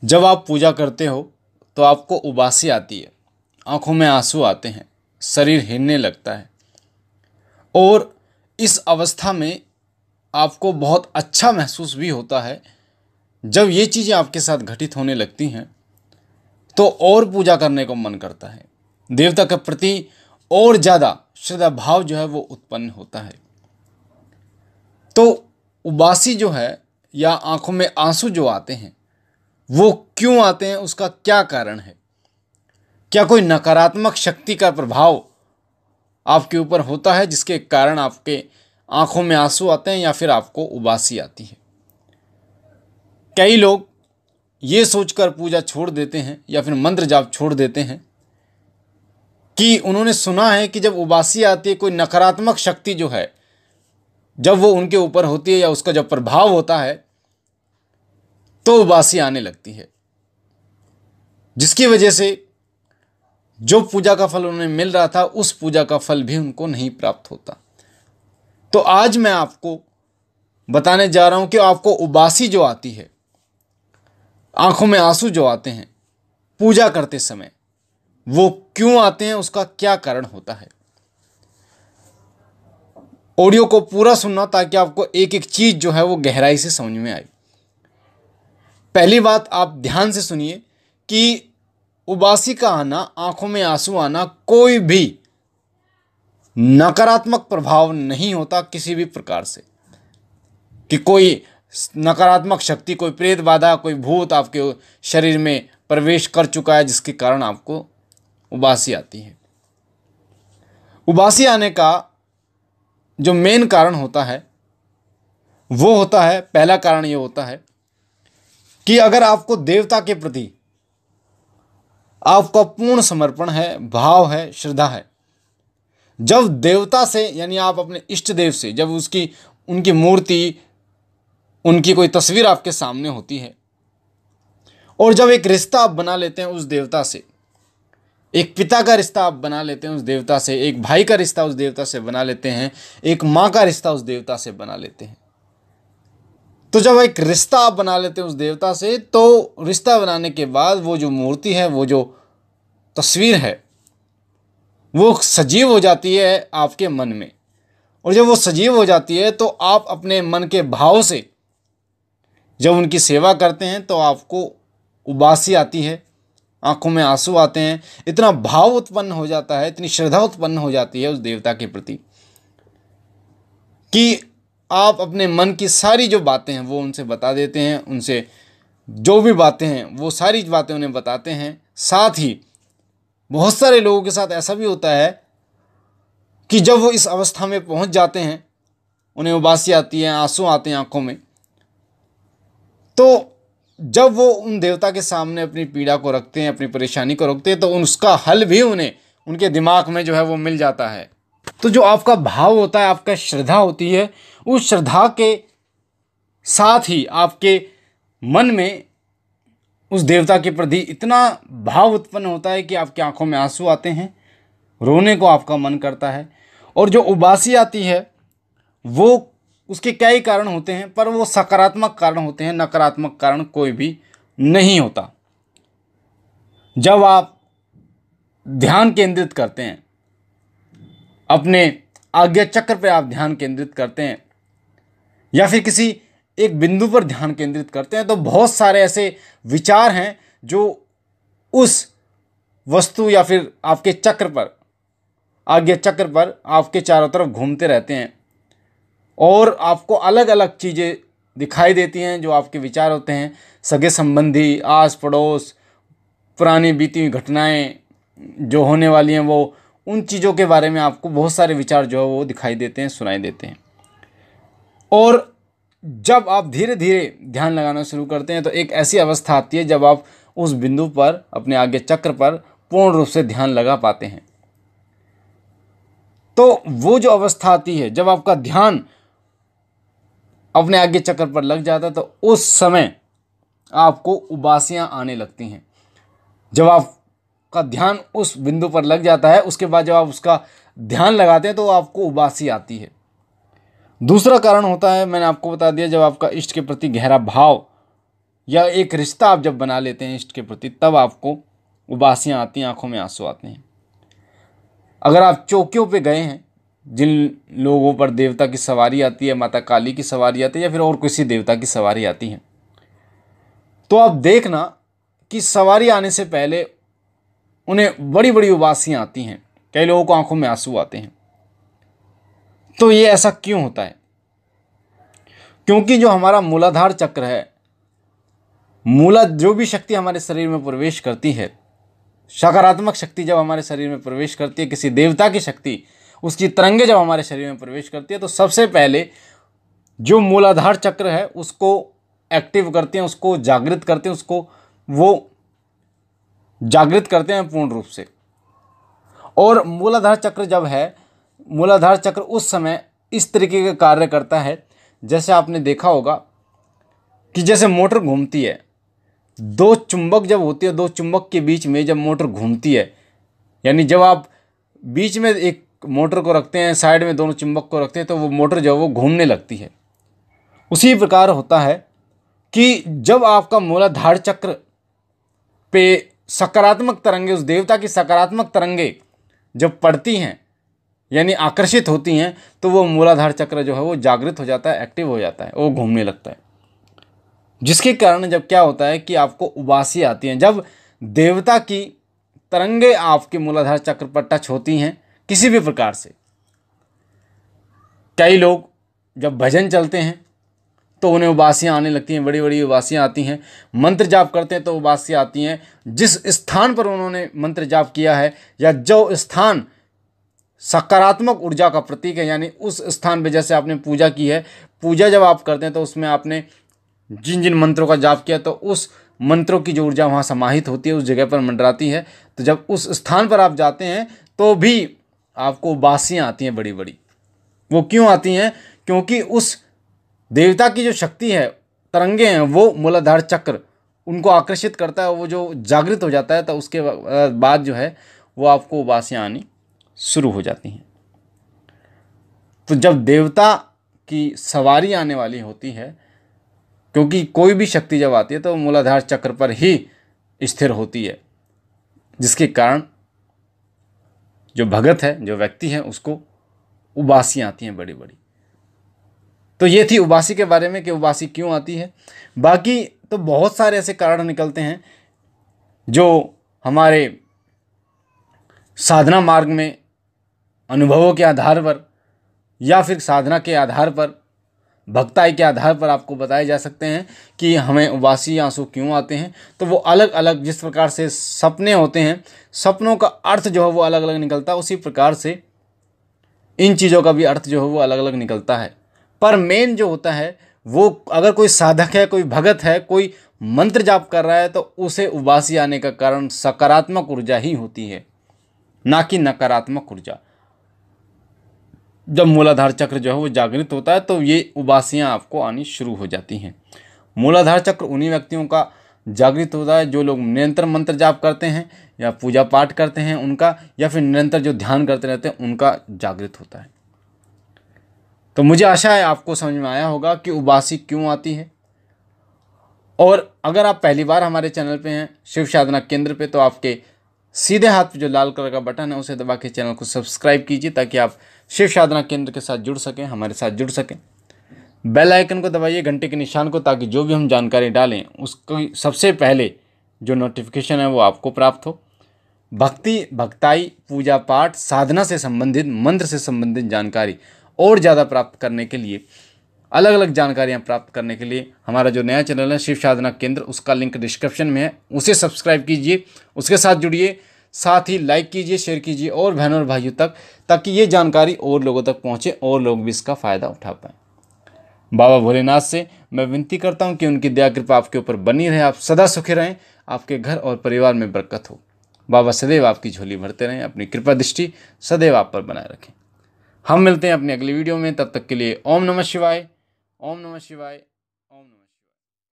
जब आप पूजा करते हो तो आपको उबासी आती है, आंखों में आंसू आते हैं, शरीर हिलने लगता है और इस अवस्था में आपको बहुत अच्छा महसूस भी होता है। जब ये चीज़ें आपके साथ घटित होने लगती हैं तो और पूजा करने को मन करता है, देवता के प्रति और ज़्यादा श्रद्धा भाव जो है वो उत्पन्न होता है। तो उबासी जो है या आंखों में आंसू जो आते हैं वो क्यों आते हैं, उसका क्या कारण है? क्या कोई नकारात्मक शक्ति का प्रभाव आपके ऊपर होता है जिसके कारण आपके आंखों में आंसू आते हैं या फिर आपको उबासी आती है? कई लोग ये सोचकर पूजा छोड़ देते हैं या फिर मंत्र जाप छोड़ देते हैं कि उन्होंने सुना है कि जब उबासी आती है, कोई नकारात्मक शक्ति जो है जब वो उनके ऊपर होती है या उसका जब प्रभाव होता है तो उबासी आने लगती है, जिसकी वजह से जो पूजा का फल उन्हें मिल रहा था उस पूजा का फल भी उनको नहीं प्राप्त होता। तो आज मैं आपको बताने जा रहा हूं कि आपको उबासी जो आती है, आंखों में आंसू जो आते हैं पूजा करते समय, वो क्यों आते हैं, उसका क्या कारण होता है। ऑडियो को पूरा सुनना ताकि आपको एक एक चीज जो है वो गहराई से समझ में आए। पहली बात आप ध्यान से सुनिए कि उबासी का आना, आंखों में आंसू आना कोई भी नकारात्मक प्रभाव नहीं होता किसी भी प्रकार से, कि कोई नकारात्मक शक्ति, कोई प्रेत बाधा, कोई भूत आपके शरीर में प्रवेश कर चुका है जिसके कारण आपको उबासी आती है। उबासी आने का जो मेन कारण होता है वो होता है, पहला कारण ये होता है कि अगर आपको देवता के प्रति आपका पूर्ण समर्पण है, भाव है, श्रद्धा है, जब देवता से यानी आप अपने इष्ट देव से जब उनकी मूर्ति, उनकी कोई तस्वीर आपके सामने होती है और जब एक रिश्ता आप बना लेते हैं उस देवता से, एक पिता का रिश्ता आप बना लेते हैं उस देवता से, एक भाई का रिश्ता उस देवता से बना लेते हैं, एक माँ का रिश्ता उस देवता से बना लेते हैं, तो जब एक रिश्ता आप बना लेते हैं उस देवता से, तो रिश्ता बनाने के बाद वो जो मूर्ति है, वो जो तस्वीर है, वो सजीव हो जाती है आपके मन में। और जब वो सजीव हो जाती है तो आप अपने मन के भाव से जब उनकी सेवा करते हैं तो आपको उबासी आती है, आंखों में आंसू आते हैं, इतना भाव उत्पन्न हो जाता है, इतनी श्रद्धा उत्पन्न हो जाती है उस देवता के प्रति कि आप अपने मन की सारी जो बातें हैं वो उनसे बता देते हैं, उनसे जो भी बातें हैं वो सारी बातें उन्हें बताते हैं। साथ ही बहुत सारे लोगों के साथ ऐसा भी होता है कि जब वो इस अवस्था में पहुंच जाते हैं, उन्हें उबासी आती है, आंसू आते हैं आंखों में, तो जब वो उन देवता के सामने अपनी पीड़ा को रखते हैं, अपनी परेशानी को रखते हैं, तो उसका हल भी उन्हें उनके दिमाग में जो है वो मिल जाता है। तो जो आपका भाव होता है, आपका श्रद्धा होती है, उस श्रद्धा के साथ ही आपके मन में उस देवता के प्रति इतना भाव उत्पन्न होता है कि आपकी आंखों में आंसू आते हैं, रोने को आपका मन करता है। और जो उबासी आती है वो उसके कई कारण होते हैं, पर वो सकारात्मक कारण होते हैं, नकारात्मक कारण कोई भी नहीं होता। जब आप ध्यान केंद्रित करते हैं, अपने आज्ञा चक्र पर आप ध्यान केंद्रित करते हैं या फिर किसी एक बिंदु पर ध्यान केंद्रित करते हैं, तो बहुत सारे ऐसे विचार हैं जो उस वस्तु या फिर आपके चक्र पर, आज्ञा चक्र पर आपके चारों तरफ घूमते रहते हैं और आपको अलग अलग चीज़ें दिखाई देती हैं। जो आपके विचार होते हैं, सगे संबंधी, आस पड़ोस, पुरानी बीती हुई घटनाएं जो होने वाली हैं, वो उन चीज़ों के बारे में आपको बहुत सारे विचार जो है वो दिखाई देते हैं, सुनाई देते हैं। और जब आप धीरे धीरे ध्यान लगाना शुरू करते हैं तो एक ऐसी अवस्था आती है जब आप उस बिंदु पर, अपने आगे चक्र पर पूर्ण रूप से ध्यान लगा पाते हैं। तो वो जो अवस्था आती है जब आपका ध्यान अपने आगे चक्र पर लग जाता है, तो उस समय आपको उबासियां आने लगती हैं। जब आपका ध्यान उस बिंदु पर लग जाता है, उसके बाद जब आप उसका ध्यान लगाते हैं तो आपको उबासी आती है। दूसरा कारण होता है, मैंने आपको बता दिया, जब आपका इष्ट के प्रति गहरा भाव या एक रिश्ता आप जब बना लेते हैं इष्ट के प्रति, तब आपको उबासियाँ आती हैं, आंखों में आंसू आते हैं। अगर आप चौकियों पे गए हैं, जिन लोगों पर देवता की सवारी आती है, माता काली की सवारी आती है या फिर और किसी देवता की सवारी आती है, तो आप देखना कि सवारी आने से पहले उन्हें बड़ी बड़ी उबासियाँ आती हैं, कई लोगों को आंखों में आंसू आते हैं। तो ये ऐसा क्यों होता है? क्योंकि जो हमारा मूलाधार चक्र है, जो भी शक्ति हमारे शरीर में प्रवेश करती है, सकारात्मक शक्ति जब हमारे शरीर में प्रवेश करती है, किसी देवता की शक्ति, उसकी तरंगे जब हमारे शरीर में प्रवेश करती है, तो सबसे पहले जो मूलाधार चक्र है उसको एक्टिव करते हैं, उसको जागृत करते हैं, उसको वो जागृत करते हैं पूर्ण रूप से। और मूलाधार चक्र जब है, मूलाधार चक्र उस समय इस तरीके का कार्य करता है, जैसे आपने देखा होगा कि जैसे मोटर घूमती है, दो चुंबक जब होती है, दो चुंबक के बीच में जब मोटर घूमती है, यानी जब आप बीच में एक मोटर को रखते हैं, साइड में दोनों चुंबक को रखते हैं, तो वो मोटर जो है वो घूमने लगती है। उसी प्रकार होता है कि जब आपका मूलाधार चक्र पे सकारात्मक तरंगे, उस देवता की सकारात्मक तरंगे जब पड़ती हैं, यानी आकर्षित होती हैं, तो वो मूलाधार चक्र जो है वो जागृत हो जाता है, एक्टिव हो जाता है, वो घूमने लगता है। जिसके कारण जब क्या होता है कि आपको उबासी आती हैं, जब देवता की तरंगे आपके मूलाधार चक्र पर टच होती हैं किसी भी प्रकार से। कई लोग जब भजन चलते हैं तो उन्हें उबासियाँ आने लगती हैं, बड़ी बड़ी उबासियाँ आती हैं। मंत्र जाप करते हैं तो उबासियाँ आती हैं। जिस स्थान पर उन्होंने मंत्र जाप किया है या जो स्थान सकारात्मक ऊर्जा का प्रतीक है, यानी उस स्थान पे जैसे आपने पूजा की है, पूजा जब आप करते हैं तो उसमें आपने जिन जिन मंत्रों का जाप किया, तो उस मंत्रों की जो ऊर्जा वहाँ समाहित होती है, उस जगह पर मंडराती है। तो जब उस स्थान पर आप जाते हैं तो भी आपको उबासियाँ आती हैं बड़ी बड़ी। वो क्यों आती हैं? क्योंकि उस देवता की जो शक्ति है, तरंगे हैं, वो मूलाधार चक्र उनको आकर्षित करता है। वो जो जागृत हो जाता है तो उसके बाद जो है वो आपको उबासियाँ आनी शुरू हो जाती हैं। तो जब देवता की सवारी आने वाली होती है, क्योंकि कोई भी शक्ति जब आती है तो मूलाधार चक्र पर ही स्थिर होती है, जिसके कारण जो भगत है, जो व्यक्ति है, उसको उबासियाँ आती हैं बड़ी बड़ी। तो ये थी उबासी के बारे में कि उबासी क्यों आती है। बाकी तो बहुत सारे ऐसे कारण निकलते हैं जो हमारे साधना मार्ग में अनुभवों के आधार पर या फिर साधना के आधार पर, भक्ताई के आधार पर आपको बताए जा सकते हैं कि हमें उबासी आंसू क्यों आते हैं। तो वो अलग अलग, जिस प्रकार से सपने होते हैं, सपनों का अर्थ जो है वो अलग अलग निकलता है, उसी प्रकार से इन चीज़ों का भी अर्थ जो है वो अलग अलग निकलता है। पर मेन जो होता है वो, अगर कोई साधक है, कोई भगत है, कोई मंत्र जाप कर रहा है, तो उसे उबासी आने का कारण सकारात्मक ऊर्जा ही होती है, ना कि नकारात्मक ऊर्जा। जब मूलाधार चक्र जो है वो जागृत होता है तो ये उबासियाँ आपको आनी शुरू हो जाती हैं। मूलाधार चक्र उन्हीं व्यक्तियों का जागृत होता है जो लोग निरंतर मंत्र जाप करते हैं या पूजा पाठ करते हैं उनका, या फिर निरंतर जो ध्यान करते रहते हैं उनका जागृत होता है। तो मुझे आशा है आपको समझ में आया होगा कि उबासी क्यों आती है। और अगर आप पहली बार हमारे चैनल पे हैं, शिव साधना केंद्र पे, तो आपके सीधे हाथ पे जो लाल कलर का बटन है उसे दबा के चैनल को सब्सक्राइब कीजिए, ताकि आप शिव साधना केंद्र के साथ जुड़ सकें, हमारे साथ जुड़ सकें। बेल आइकन को दबाइए, घंटे के निशान को, ताकि जो भी हम जानकारी डालें उसको सबसे पहले जो नोटिफिकेशन है वो आपको प्राप्त हो। भक्ति, भक्ताई, पूजा पाठ, साधना से संबंधित, मंत्र से संबंधित जानकारी और ज़्यादा प्राप्त करने के लिए, अलग अलग जानकारियाँ प्राप्त करने के लिए हमारा जो नया चैनल है शिव साधना केंद्र, उसका लिंक डिस्क्रिप्शन में है, उसे सब्सक्राइब कीजिए, उसके साथ जुड़िए, साथ ही लाइक कीजिए, शेयर कीजिए और बहनों और भाइयों तक, ताकि ये जानकारी और लोगों तक पहुँचे और लोग भी इसका फ़ायदा उठा पाएँ। बाबा भोलेनाथ से मैं विनती करता हूँ कि उनकी दया कृपा आपके ऊपर बनी रहे, आप सदा सुखी रहें, आपके घर और परिवार में बरकत हो। बाबा सदैव आपकी झोली भरते रहें, अपनी कृपा दृष्टि सदैव आप पर बनाए रखें। हम मिलते हैं अपनी अगली वीडियो में, तब तक के लिए ओम नमः शिवाय, ओम नमः शिवाय।